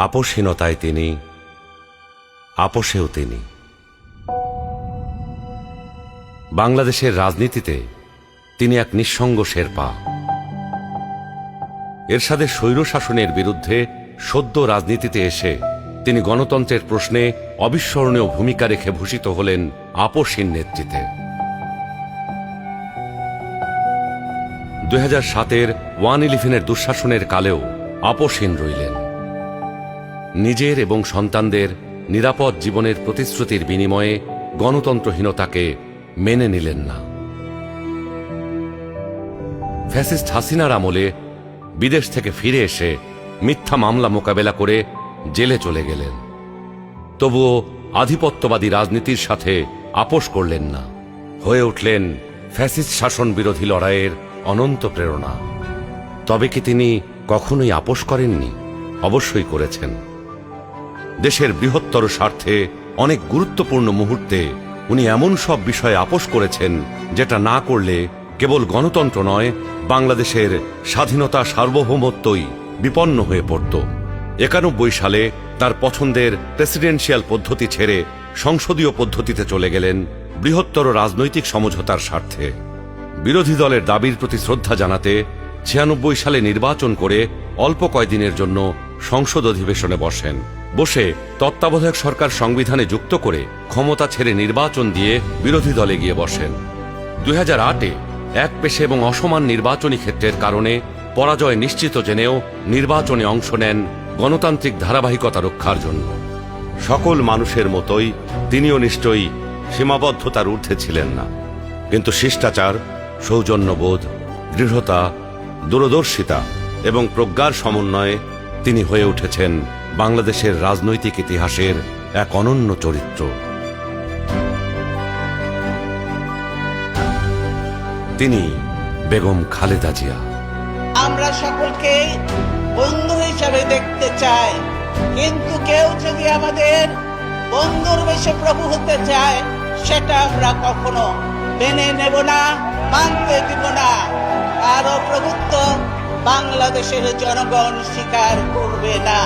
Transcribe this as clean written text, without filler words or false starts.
আপোষহীনতায় তিনি, আপোষেও তিনি। বাংলাদেশের রাজনীতিতে তিনি এক নিঃসঙ্গ শেরপা। এরশাদের স্বৈরশাসনের বিরুদ্ধে সদ্য রাজনীতিতে এসে তিনি গণতন্ত্রের প্রশ্নে অবিস্মরণীয় ভূমিকা রেখে ভূষিত হলেন আপোষহীন নেতৃত্বে। 2007-এর 1-11-এর দুঃশাসনের কালেও আপোষহীন রইলেন। নিজের এবং সন্তানদের নিরাপদ জীবনের প্রতিশ্রুতির বিনিময়ে গণতন্ত্রহীনতাকে মেনে নিলেন না। ফ্যাসিস্ট হাসিনার আমলে বিদেশ থেকে ফিরে এসে মিথ্যা মামলা মোকাবেলা করে জেলে চলে গেলেন। তবুও আধিপত্যবাদী রাজনীতির সাথে আপোষ করলেন না, হয়ে উঠলেন ফ্যাসিস্ট শাসন বিরোধী লড়াইয়ের অনন্ত প্রেরণা। তবে কি তিনি কখনোই আপোষ করেননি? অবশ্যই করেছেন। দেশের বৃহত্তর স্বার্থে অনেক গুরুত্বপূর্ণ মুহূর্তে উনি এমন সব বিষয়ে আপোষ করেছেন যেটা না করলে কেবল গণতন্ত্র নয়, বাংলাদেশের স্বাধীনতা সার্বভৌমত্বই বিপন্ন হয়ে পড়ত। 91 সালে তার পছন্দের প্রেসিডেন্সিয়াল পদ্ধতি ছেড়ে সংসদীয় পদ্ধতিতে চলে গেলেন বৃহত্তর রাজনৈতিক সমঝোতার স্বার্থে। বিরোধী দলের দাবির প্রতি শ্রদ্ধা জানাতে 96 সালে নির্বাচন করে অল্প কয়েকদিনের জন্য সংসদ অধিবেশনে বসে তত্ত্বাবধায়ক সরকার সংবিধানে যুক্ত করে ক্ষমতা ছেড়ে নির্বাচন দিয়ে বিরোধী দলে গিয়ে বসেন। 2008-এ একপেশে এবং অসমান নির্বাচনী ক্ষেত্রের কারণে পরাজয় নিশ্চিত জেনেও নির্বাচনে অংশ নেন গণতান্ত্রিক ধারাবাহিকতা রক্ষার জন্য। সকল মানুষের মতোই তিনিও নিশ্চয়ই সীমাবদ্ধতার ঊর্ধ্বে ছিলেন না, কিন্তু শিষ্টাচার, সৌজন্যবোধ, দৃঢ়তা, দূরদর্শিতা এবং প্রজ্ঞার সমন্বয়ে তিনি হয়ে উঠেছেন বাংলাদেশের রাজনৈতিক ইতিহাসের এক অনন্য চরিত্র। তিনি বেগম খালেদা জিয়া। আমরা সকলকে বন্ধু হিসাবে দেখতে চাই, কিন্তু কেউ যদি আমাদের বন্ধুর বেশে প্রভু হতে চায়, সেটা আমরা কখনো মেনে নেব না, মানতে দিব না। কারো প্রভুত্ব বাংলাদেশের জনগণ স্বীকার করবে না।